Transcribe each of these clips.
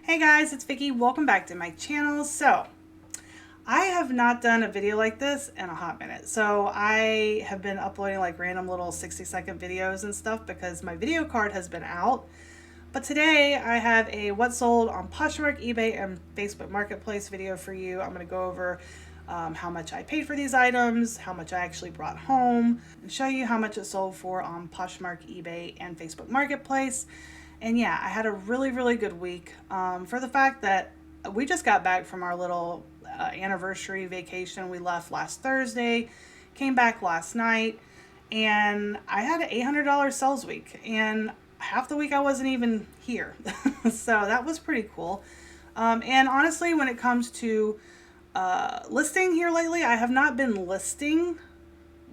Hey guys, it's Vicky. Welcome back to my channel. So, I have not done a video like this in a hot minute. So, I have been uploading like random little 60-second videos and stuff because my video card has been out. But today I have a what sold on Poshmark, eBay, and Facebook Marketplace video for you. I'm going to go over how much I paid for these items, how much I actually brought home, and show you how much it sold for on Poshmark, eBay, and Facebook Marketplace. And yeah, I had a really good week for the fact that we just got back from our little anniversary vacation. We left last Thursday, came back last night, and I had an $800 sales week. And half the week I wasn't even here. So that was pretty cool. And honestly, when it comes to listing here lately, I have not been listing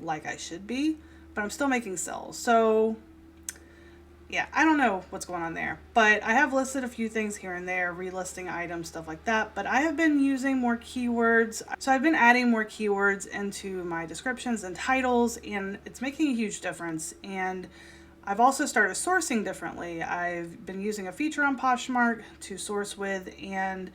like I should be, but I'm still making sales. So yeah, I don't know what's going on there, but I have listed a few things here and there, relisting items, stuff like that. But I have been using more keywords. So I've been adding more keywords into my descriptions and titles, and it's making a huge difference. And I've also started sourcing differently. I've been using a feature on Poshmark to source with, and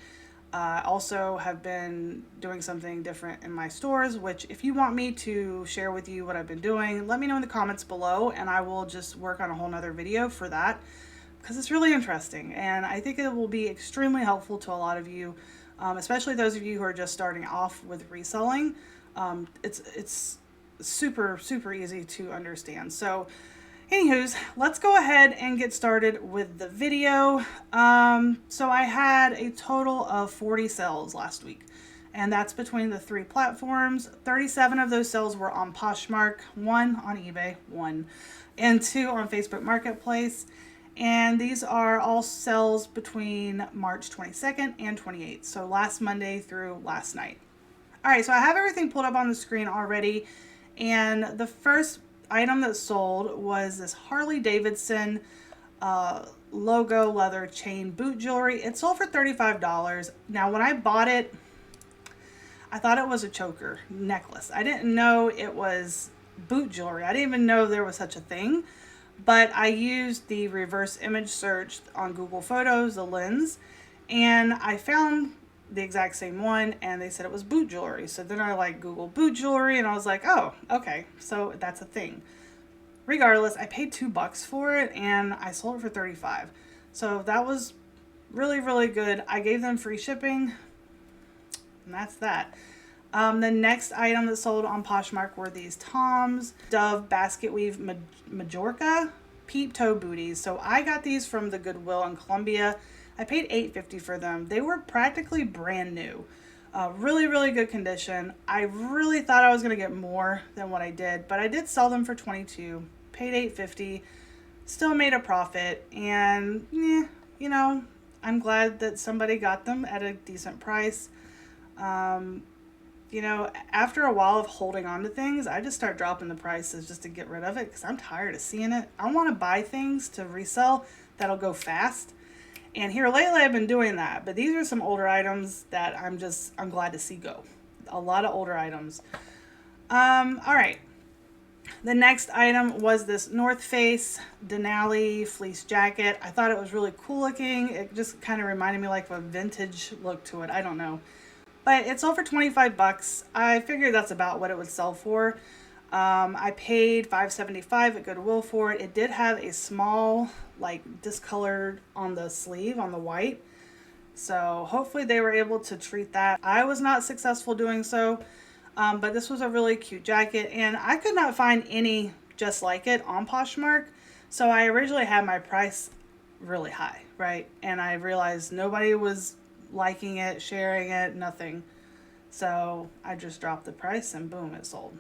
also have been doing something different in my stores, which if you want me to share with you what I've been doing, let me know in the comments below and I will just work on a whole nother video for that because it's really interesting and I think it will be extremely helpful to a lot of you, especially those of you who are just starting off with reselling. It's super easy to understand. So anywho's, let's go ahead and get started with the video. So I had a total of 40 sales last week, and that's between the three platforms. 37 of those sales were on Poshmark, 1 on eBay, 1, and 2 on Facebook Marketplace. And these are all sales between March 22nd and 28th, so last Monday through last night. All right, so I have everything pulled up on the screen already, and the first item that sold was this Harley Davidson logo leather chain boot jewelry. It sold for $35. Now, when I bought it, I thought it was a choker necklace. I didn't know it was boot jewelry. I didn't even know there was such a thing. But I used the reverse image search on Google Photos, the lens, and I found the exact same one, and they said it was boot jewelry. So then I Googled boot jewelry, and I was like, oh, okay, so that's a thing. Regardless, I paid $2 for it, and I sold it for $35. So that was really good. I gave them free shipping, and that's that. The next item that sold on Poshmark were these Tom's Dove Basket Weave Majorca Peep Toe Booties. So I got these from the Goodwill in Columbia. I paid $8.50 for them. They were practically brand new. Really good condition. I really thought I was going to get more than what I did, but I did sell them for $22, paid $8.50, still made a profit, and I'm glad that somebody got them at a decent price. After a while of holding on to things, I just start dropping the prices just to get rid of it because I'm tired of seeing it. I want to buy things to resell that'll go fast. And here lately I've been doing that, but these are some older items that I'm glad to see go. A lot of older items. All right. The next item was this North Face Denali fleece jacket. I thought it was really cool looking. It just kind of reminded me like of a vintage look to it. I don't know. But it sold for $25. I figured that's about what it would sell for. I paid $5.75 at Goodwill for it. It did have a small, discolored on the sleeve, on the white. So hopefully they were able to treat that. I was not successful doing so, but this was a really cute jacket, and I could not find any just like it on Poshmark. So I originally had my price really high, right? And I realized nobody was liking it, sharing it, nothing. So I just dropped the price and boom, it sold.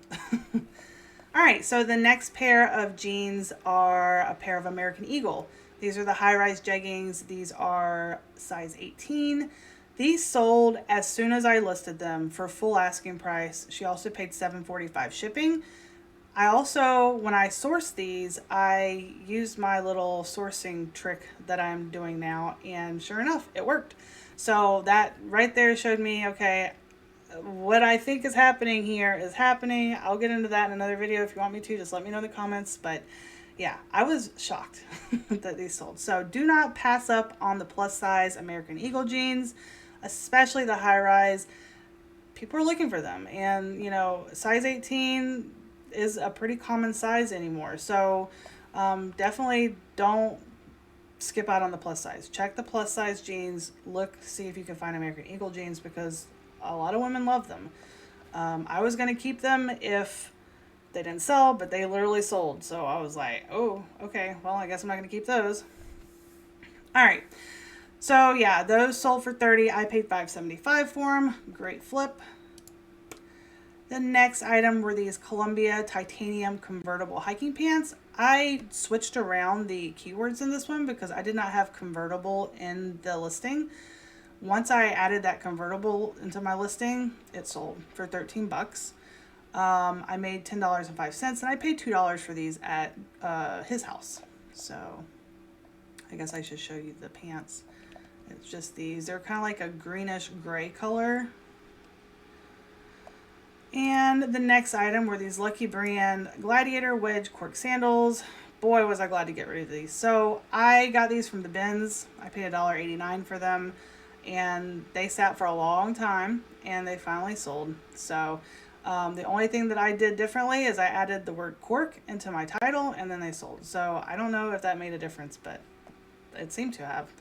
All right, so the next pair of jeans are a pair of American Eagle. These are the high-rise jeggings. These are size 18. These sold as soon as I listed them for full asking price. She also paid $7.45 shipping. I also, when I sourced these, I used my little sourcing trick that I'm doing now, and sure enough, it worked. So that right there showed me, okay, what I think is happening here is happening. I'll get into that in another video if you want me to. Just let me know in the comments. But Yeah, I was shocked that these sold. So do not pass up on the plus size American Eagle jeans, especially the high rise. People are looking for them, and size 18 is a pretty common size anymore. So definitely don't skip out on the plus size. Check the plus size jeans. Look, see if you can find American Eagle jeans because a lot of women love them. I was going to keep them if they didn't sell, but they literally sold. So I was like, oh, okay, well, I guess I'm not going to keep those. All right. So yeah, those sold for 30. I paid $5.75 for them. Great flip. The next item were these Columbia titanium convertible hiking pants. I switched around the keywords in this one because I did not have convertible in the listing. Once I added that convertible into my listing, it sold for 13 bucks. I made $10.05 and I paid $2 for these at his house. So I guess I should show you the pants. It's just these. They're kind of like a greenish gray color. And the next item were these Lucky Brand Gladiator Wedge Cork Sandals. Boy, was I glad to get rid of these. So I got these from the bins. I paid $1.89 for them. And they sat for a long time. And they finally sold. So the only thing that I did differently is I added the word cork into my title. And then they sold. So I don't know if that made a difference. But it seemed to have.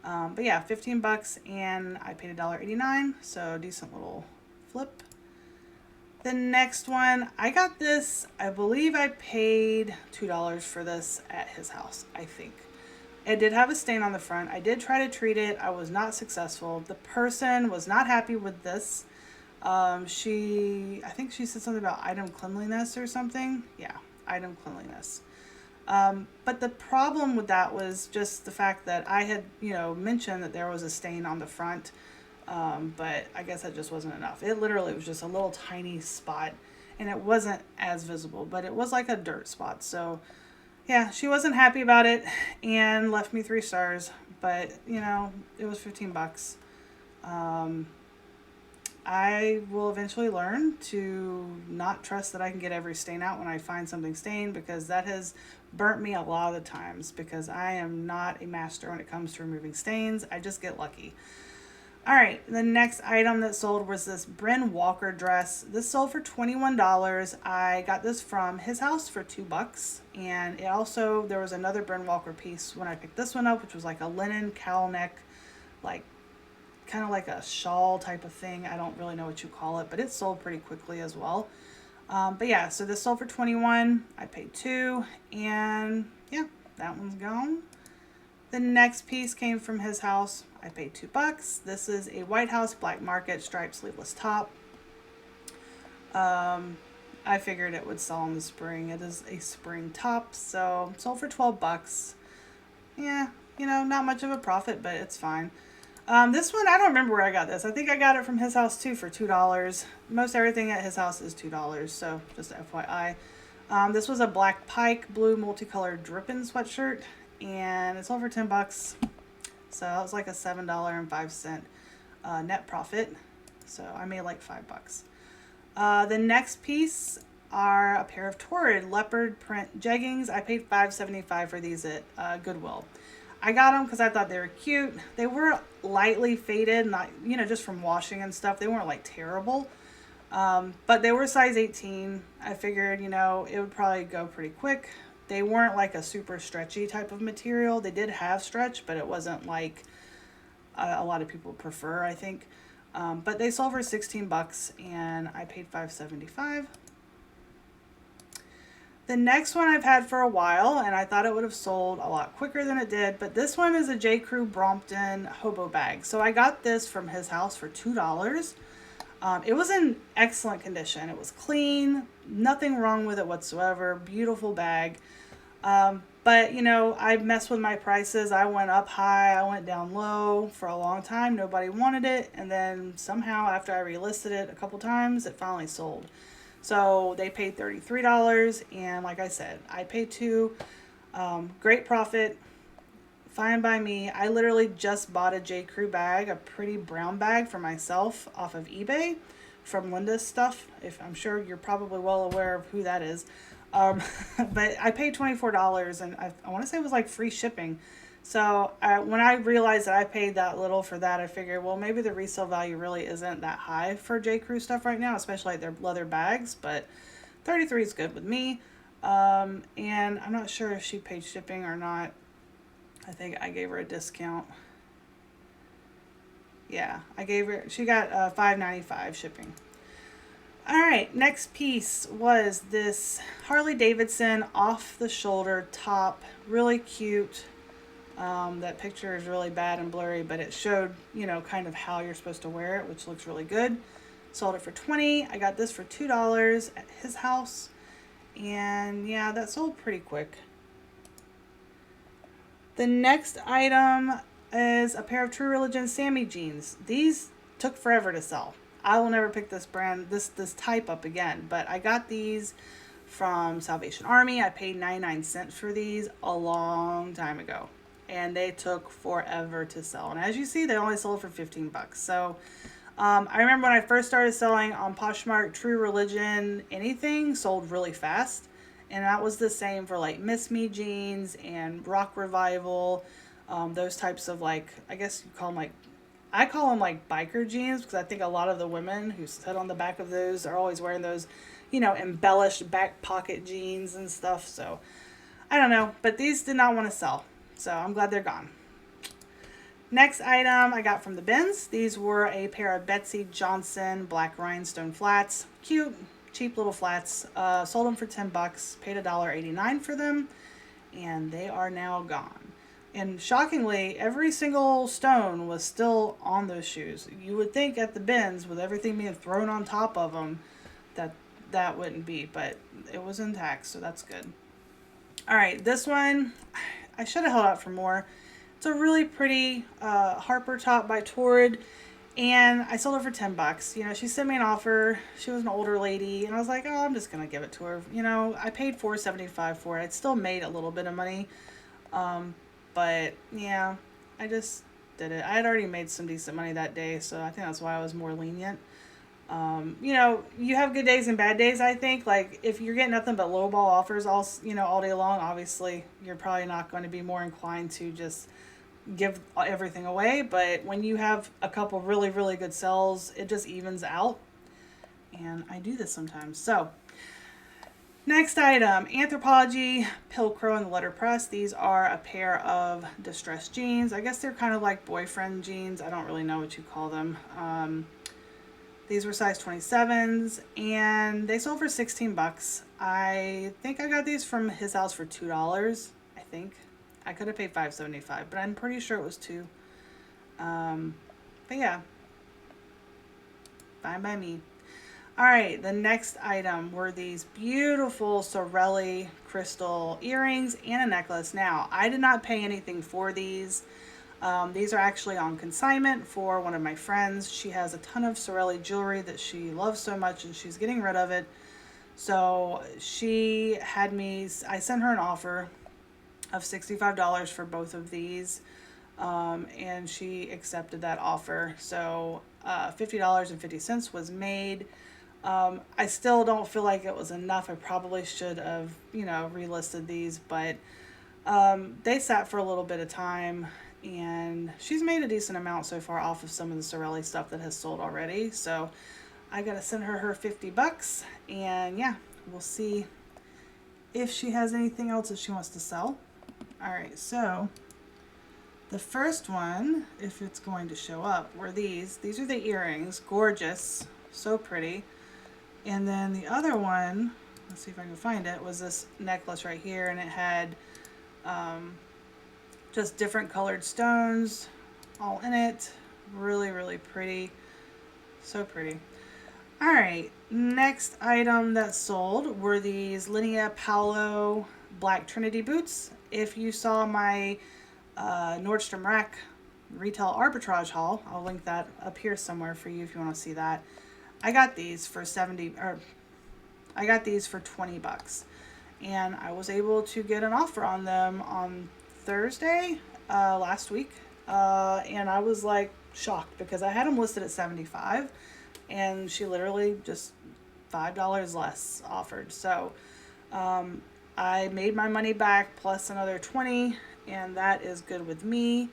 But yeah, 15 bucks. And I paid $1.89. So decent little flip. The next one, I got this, I believe I paid $2 for this at his house, I think. It did have a stain on the front. I did try to treat it. I was not successful. The person was not happy with this. I think she said something about item cleanliness or something. Yeah, item cleanliness. But the problem with that was just the fact that I had, mentioned that there was a stain on the front. But I guess that just wasn't enough. It literally was just a little tiny spot and it wasn't as visible, but it was like a dirt spot. So yeah, she wasn't happy about it and left me 3 stars, but it was 15 bucks. I will eventually learn to not trust that I can get every stain out when I find something stained because that has burnt me a lot of the times because I am not a master when it comes to removing stains. I just get lucky. All right, the next item that sold was this Bryn Walker dress. This sold for $21. I got this from his house for $2. And there was another Bryn Walker piece when I picked this one up, which was like a linen cowl neck, like kind of like a shawl type of thing. I don't really know what you call it, but it sold pretty quickly as well. But yeah, so this sold for $21. I paid $2, and yeah, that one's gone. The next piece came from his house. I paid $2. This is a White House Black Market striped sleeveless top. I figured it would sell in the spring. It is a spring top, so it sold for 12 bucks. Yeah, not much of a profit, but it's fine. This one, I don't remember where I got this. I think I got it from his house too for $2. Most everything at his house is $2, so just FYI. This was a black pike blue multicolored dripping sweatshirt, and it sold for 10 bucks. So it was like a $7.05 net profit. So I made like 5 bucks. The next piece are a pair of Torrid leopard print jeggings. I paid $5.75 for these at Goodwill. I got them because I thought they were cute. They were lightly faded, not just from washing and stuff. They weren't like terrible, but they were size 18. I figured it would probably go pretty quick. They weren't like a super stretchy type of material. They did have stretch, but it wasn't like a lot of people prefer, I think. But they sold for 16 bucks and I paid $5.75. The next one I've had for a while, and I thought it would have sold a lot quicker than it did, but this one is a J. Crew Brompton hobo bag. So I got this from his house for $2. It was in excellent condition. It was clean, nothing wrong with it whatsoever. Beautiful bag. But I messed with my prices. I went up high, I went down low for a long time. Nobody wanted it. And then somehow after I relisted it a couple times, it finally sold. So they paid $33, and like I said, I paid $2. Great profit, fine by me. I literally just bought a J. Crew bag, a pretty brown bag for myself off of eBay from Linda's Stuff. If I'm sure you're probably well aware of who that is. Um, but I paid $24, and I want to say it was like free shipping. So when I realized that I paid that little for that, I figured, well, maybe the resale value really isn't that high for J. Crew stuff right now, especially like their leather bags. But 33 is good with me. And I'm not sure if she paid shipping or not. I think I gave her a discount. Yeah, I gave her. She got $5.95 shipping. All right, next piece was this Harley Davidson off the shoulder top, really cute. That picture is really bad and blurry, but it showed, kind of how you're supposed to wear it, which looks really good. Sold it for 20. I got this for $2 at his house. And yeah, that sold pretty quick. The next item is a pair of True Religion Sammy jeans. These took forever to sell. I will never pick this brand, this type up again, but I got these from Salvation Army. I paid 99 cents for these a long time ago, and they took forever to sell. And as you see, they only sold for 15 bucks. So I remember when I first started selling on Poshmark, True Religion, anything sold really fast. And that was the same for like Miss Me jeans and Rock Revival, those types of, like, I guess you call them like, I call them like biker jeans, because I think a lot of the women who sit on the back of those are always wearing those, embellished back pocket jeans and stuff. So I don't know, but these did not want to sell. So I'm glad they're gone. Next item I got from the bins. These were a pair of Betsey Johnson black rhinestone flats. Cute, cheap little flats. Sold them for 10 bucks. Paid $1.89 for them. And they are now gone. And shockingly, every single stone was still on those shoes. You would think at the bins, with everything being thrown on top of them, that wouldn't be. But it was intact, so that's good. Alright, this one, I should have held out for more. It's a really pretty Harper top by Torrid, and I sold it for 10 bucks. She sent me an offer. She was an older lady, and I was like, oh, I'm just going to give it to her. I paid $4.75 for it. I still made a little bit of money. But yeah, I just did it. I had already made some decent money that day, so I think that's why I was more lenient. You have good days and bad days, I think. Like, if you're getting nothing but lowball offers all day long, obviously you're probably not going to be more inclined to just give everything away. But when you have a couple really, really good sales, it just evens out. And I do this sometimes. So, next item, Anthropologie Pilcrow and the Letterpress. These are a pair of distressed jeans. I guess they're kind of like boyfriend jeans. I don't really know what you call them. These were size 27s, and they sold for 16 bucks. I think I got these from his house for $2. I think I could have paid $5.75, but I'm pretty sure it was $2. But yeah, fine by me. All right, the next item were these beautiful Sorelli crystal earrings and a necklace. Now, I did not pay anything for these. These are actually on consignment for one of my friends. She has a ton of Sorelli jewelry that she loves so much, and she's getting rid of it. So she had me, I sent her an offer of $65 for both of these, and she accepted that offer. So $50.50 was made. I still don't feel like it was enough. I probably should have, relisted these, but they sat for a little bit of time, and she's made a decent amount so far off of some of the Sorelli stuff that has sold already. So I gotta send her 50 bucks, and yeah, we'll see if she has anything else that she wants to sell. All right, so the first one, if it's going to show up, were these. These are the earrings, gorgeous, so pretty. And then the other one, let's see if I can find it, was this necklace right here, and it had just different colored stones all in it. Really, really pretty. So pretty. All right, next item that sold were these Linea Paulo Black Trinity boots. If you saw my Nordstrom Rack retail arbitrage haul, I'll link that up here somewhere for you if you want to see that. I got these for 20 bucks, and I was able to get an offer on them on Thursday last week, and I was like shocked because I had them listed at 75, and she literally just $5 less offered. So I made my money back plus another 20, and that is good with me.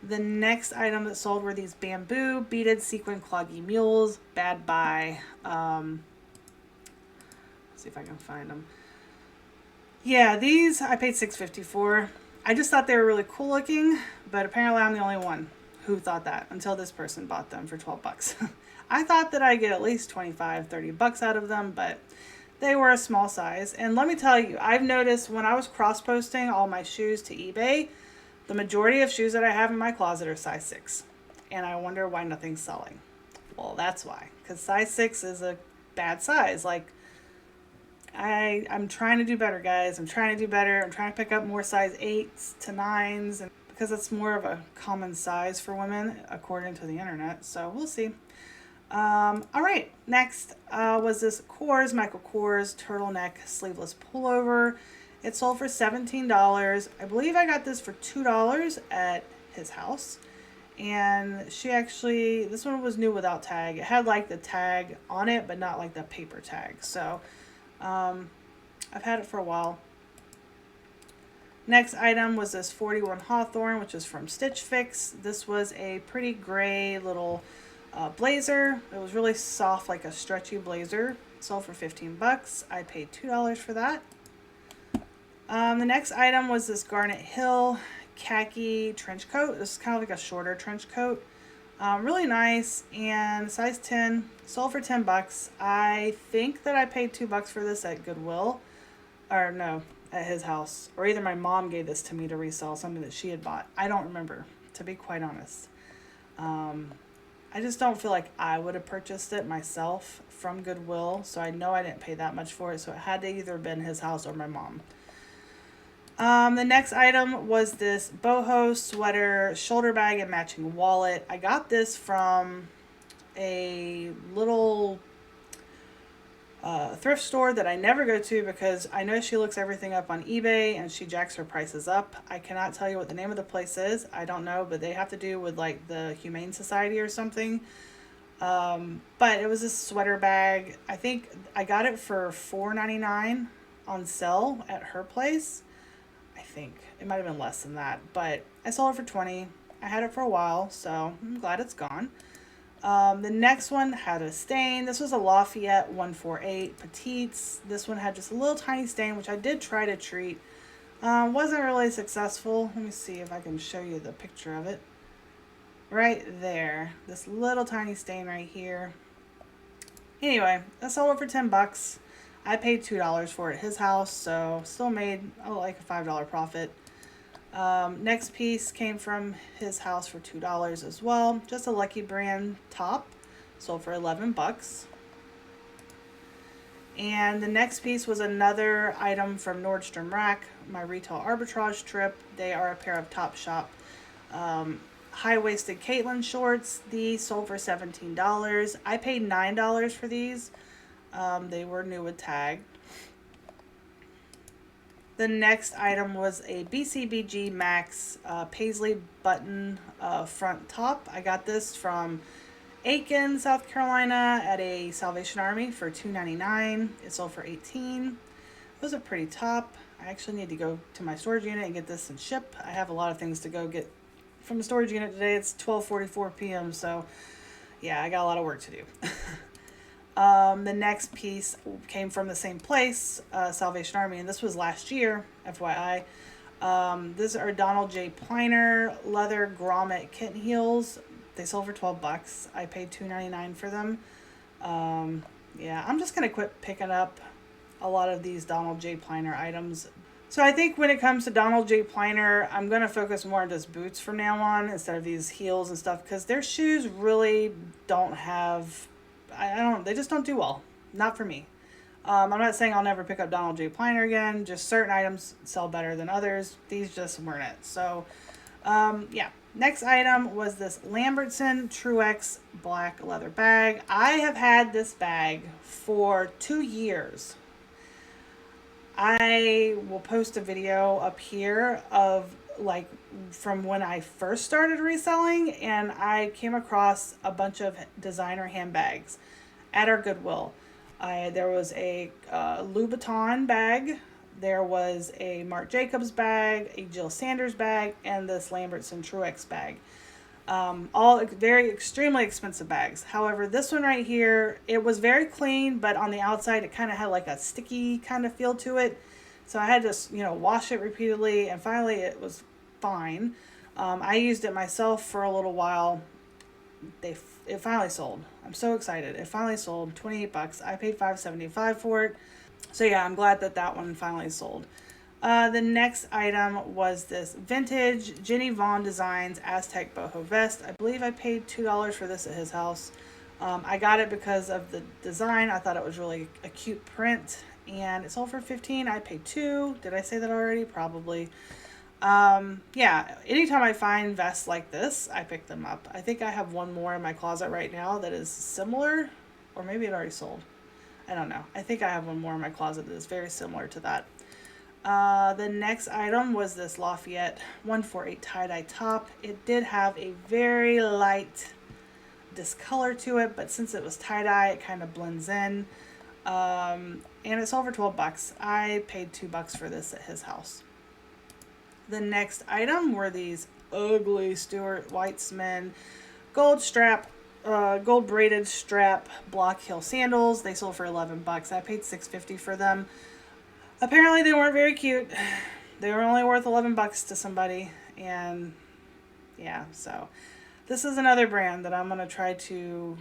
The next item that sold were these bamboo beaded sequin cloggy mules. Bad buy. Let's see if I can find them. Yeah, these I paid $6.50 for. I just thought they were really cool looking, but apparently I'm the only one who thought that until this person bought them for 12 bucks. I thought that I'd get at least 25, 30 bucks out of them, but they were a small size. And let me tell you, I've noticed when I was cross-posting all my shoes to eBay, the majority of shoes that I have in my closet are size 6. And I wonder why nothing's selling. Well, that's why. Because size 6 is a bad size. Like, I'm trying to do better, guys. I'm trying to do better. I'm trying to pick up more size 8s to 9s. And because it's more of a common size for women, according to the internet. So we'll see. All right, next was this Kors, Michael Kors turtleneck sleeveless pullover. It sold for $17. I believe I got this for $2 at his house. And this one was new without tag. It had like the tag on it, but not like the paper tag. So I've had it for a while. Next item was this 41 Hawthorne, which is from Stitch Fix. This was a pretty gray little blazer. It was really soft, like a stretchy blazer. It sold for 15 bucks. I paid $2 for that. The next item was this Garnet Hill khaki trench coat. This is kind of like a shorter trench coat. Really nice, and size 10, sold for 10 bucks. I think that I paid $2 for this at Goodwill, or no, at his house, or either my mom gave this to me to resell something that she had bought. I don't remember, to be quite honest. I just don't feel like I would have purchased it myself from Goodwill, so I know I didn't pay that much for it, so it had to either have been his house or my mom. The next item was this boho sweater, shoulder bag, and matching wallet. I got this from a little thrift store that I never go to because I know she looks everything up on eBay and she jacks her prices up. I cannot tell you what the name of the place is. I don't know, but they have to do with like the Humane Society or something. But it was a sweater bag. I think I got it for $4.99 on sale at her place. I think it might have been less than that, but I sold it for 20. I had it for a while, so I'm glad it's gone. The next one had a stain. This was a Lafayette 148 Petites. This one had just a little tiny stain, which I did try to treat. Wasn't really successful. Let me see if I can show you the picture of it. Right there. This little tiny stain right here. Anyway, I sold it for 10 bucks. I paid $2 for it at his house, so still made like a $5 profit. Next piece came from his house for $2 as well. Just a Lucky Brand top, sold for 11 bucks. And the next piece was another item from Nordstrom Rack, my retail arbitrage trip. They are a pair of Topshop high-waisted Caitlin shorts. These sold for $17. I paid $9 for these. They were new with tag. The next item was a BCBG Max paisley button front top. I got this from Aiken, South Carolina at a Salvation Army for $2.99. It sold for $18. It was a pretty top. I actually need to go to my storage unit and get this and ship. I have a lot of things to go get from the storage unit today. It's 12:44 p.m. So yeah, I got a lot of work to do. The next piece came from the same place, Salvation Army, and this was last year, FYI. These are Donald J. Pliner leather grommet kitten heels. They sold for 12 bucks. I paid $2.99 for them. Yeah, I'm just going to quit picking up a lot of these Donald J. Pliner items. So I think when it comes to Donald J. Pliner, I'm going to focus more on just boots from now on instead of these heels and stuff, because their shoes really don't have... they just don't do well. Not for me. I'm not saying I'll never pick up Donald J. Pliner again. Just certain items sell better than others. These just weren't it. So, yeah. Next item was this Lambertson Truex black leather bag. I have had this bag for 2 years. I will post a video up here of like from when I first started reselling, and I came across a bunch of designer handbags at our Goodwill. There was a Louboutin bag. There was a Marc Jacobs bag, a Jill Sanders bag, and this Lambertson Truex bag. All very extremely expensive bags. However, this one right here, it was very clean, but on the outside it kind of had like a sticky kind of feel to it. So I had to, wash it repeatedly, and finally it was fine. I used it myself for a little while. It finally sold. I'm so excited. It finally sold. $28. I paid $5.75 for it. So yeah, I'm glad that one finally sold. The next item was this vintage Jenny Vaughn Designs Aztec boho vest. I believe I paid $2 for this at his house. I got it because of the design. I thought it was really a cute print, and it sold for $15. I paid $2. Did I say that already? Probably. Yeah, anytime I find vests like this, I pick them up. I think I have one more in my closet right now that is similar, or maybe it already sold. I don't know. I think I have one more in my closet that is very similar to that. The next item was this Lafayette 148 tie-dye top. It did have a very light discolor to it, but since it was tie-dye, it kind of blends in. And it sold for $12. I paid $2 for this at his house. The next item were these ugly Stuart Weitzman gold braided strap block heel sandals. They sold for $11. I paid $6.50 for them. Apparently they weren't very cute. They were only worth $11 to somebody, and yeah, so this is another brand that I'm going to try to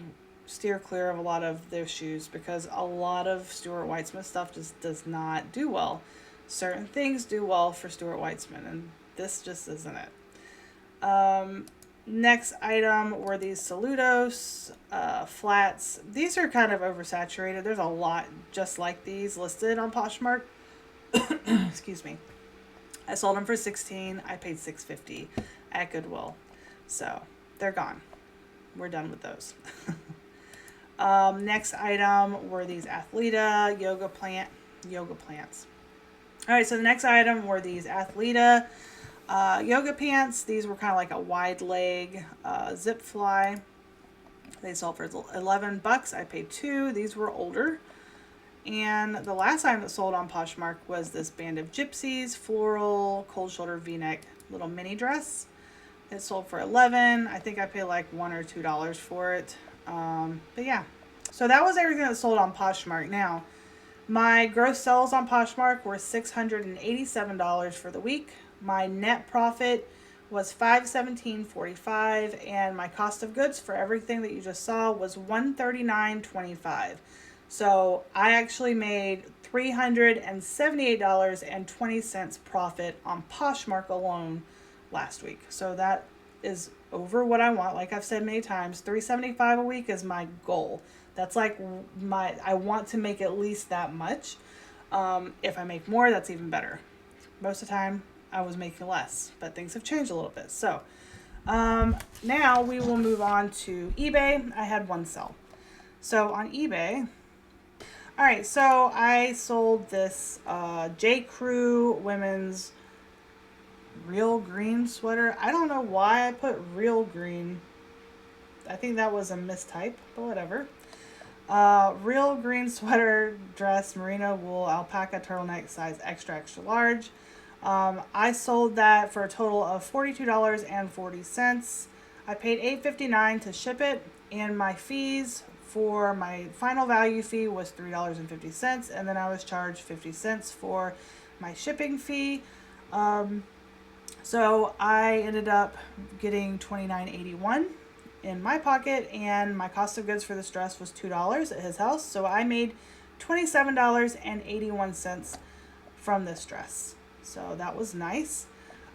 steer clear of a lot of their shoes, because a lot of Stuart Weitzman stuff just does not do well. Certain things do well for Stuart Weitzman, and this just isn't it. Next item were these Saludos flats. These are kind of oversaturated. There's a lot just like these listed on Poshmark. Excuse me. I sold them for $16. I paid $6.50 at Goodwill. So they're gone. We're done with those. Next item were these Athleta yoga plants. All right, so the next item were these Athleta yoga pants. These were kind of like a wide leg zip fly. They sold for $11. I paid $2. These were older. And the last item that sold on Poshmark was this Band of Gypsies floral cold shoulder v-neck little mini dress. It sold for $11. I think I paid like $1 or $2 for it. But yeah, so that was everything that sold on Poshmark. Now, my gross sales on Poshmark were $687 for the week. My net profit was $517.45, and my cost of goods for everything that you just saw was $139.25. So I actually made $378.20 profit on Poshmark alone last week. So that is over what I want. Like I've said many times, $375 a week is my goal. That's like I want to make at least that much. If I make more, that's even better. Most of the time I was making less, but things have changed a little bit. So now we will move on to eBay. I had one sell. So on eBay, all right, so I sold this J. Crew women's real green sweater. I don't know why I put real green. I think that was a mistype, but whatever. Real green sweater dress, merino wool, alpaca turtleneck, size extra, extra large. I sold that for a total of $42.40. I paid $8.59 to ship it, and my fees for my final value fee was $3.50, and then I was charged 50 cents for my shipping fee. So I ended up getting $29.81 in my pocket, and my cost of goods for this dress was $2 at his house. So I made $27.81 from this dress. So that was nice.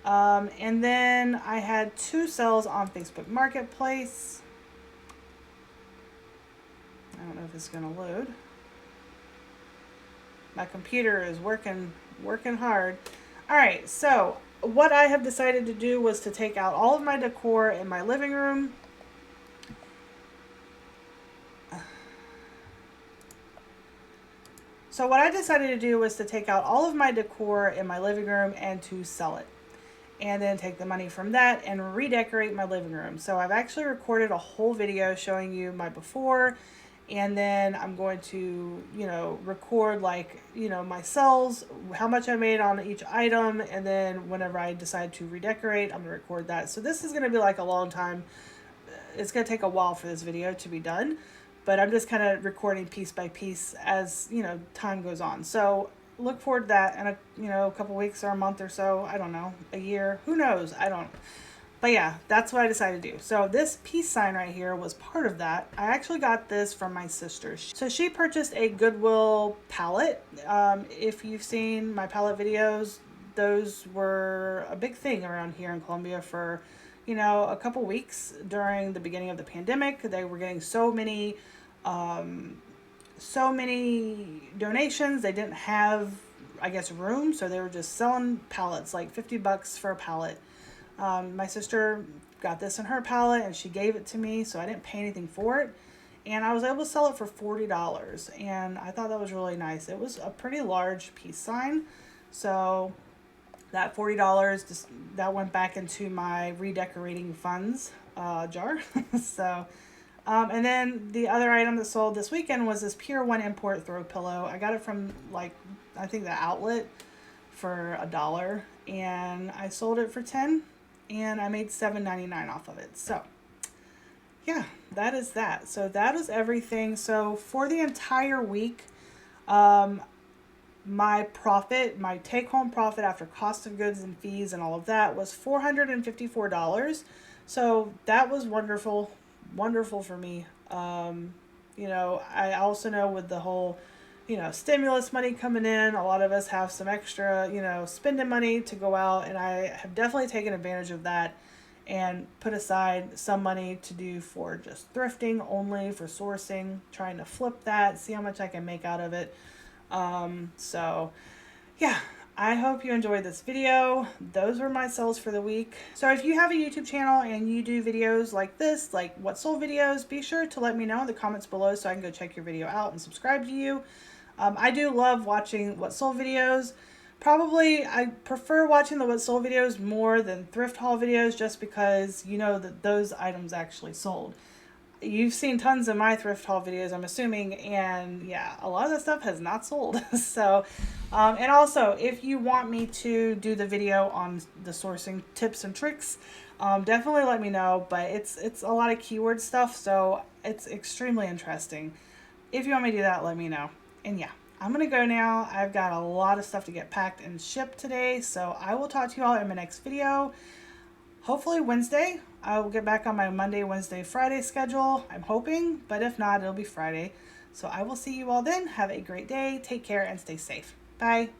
And then I had 2 sales on Facebook Marketplace. I don't know if it's going to load. My computer is working hard. All right, so what I have decided to do was to take out all of my decor in my living room. So what I decided to do was to take out all of my decor in my living room and to sell it. And then take the money from that and redecorate my living room. So I've actually recorded a whole video showing you my before And then I'm going to, record like, my sales, how much I made on each item, and then whenever I decide to redecorate, I'm gonna record that. So this is gonna be like a long time. It's gonna take a while for this video to be done, but I'm just kind of recording piece by piece as time goes on. So look forward to that in a couple weeks or a month or so. I don't know, a year, who knows? I don't. But yeah, that's what I decided to do. So this peace sign right here was part of that. I actually got this from my sister. So she purchased a Goodwill palette. If you've seen my palette videos, those were a big thing around here in Columbia for, a couple weeks during the beginning of the pandemic. They were getting so many donations. They didn't have, I guess, room, so they were just selling palettes, like $50 for a palette. My sister got this in her palette and she gave it to me, so I didn't pay anything for it. And I was able to sell it for $40, and I thought that was really nice. It was a pretty large peace sign, so that $40 just that went back into my redecorating funds jar. So, and then the other item that sold this weekend was this Pier 1 import throw pillow. I got it from I think the outlet for $1, and I sold it for $10, and I made $7.99 off of it. So yeah, that is that. So that is everything. So for the entire week, my profit, my take-home profit after cost of goods and fees and all of that was $454. So that was wonderful for me. I also know with the whole, stimulus money coming in, a lot of us have some extra, spending money to go out, and I have definitely taken advantage of that and put aside some money to do for just thrifting only, for sourcing, trying to flip that, see how much I can make out of it. So yeah, I hope you enjoyed this video. Those were my sales for the week. So if you have a YouTube channel and you do videos like this, like what sold videos, be sure to let me know in the comments below so I can go check your video out and subscribe to you. I do love watching what sold videos. Probably I prefer watching the what sold videos more than thrift haul videos, just because that those items actually sold. You've seen tons of my thrift haul videos, I'm assuming, and yeah, a lot of that stuff has not sold. So, and also, if you want me to do the video on the sourcing tips and tricks, definitely let me know. But it's a lot of keyword stuff, so it's extremely interesting. If you want me to do that, let me know. And yeah, I'm gonna go now. I've got a lot of stuff to get packed and shipped today, so I will talk to you all in my next video. Hopefully Wednesday. I will get back on my Monday, Wednesday, Friday schedule. I'm hoping, but if not, it'll be Friday. So I will see you all then. Have a great day. Take care and stay safe. Bye.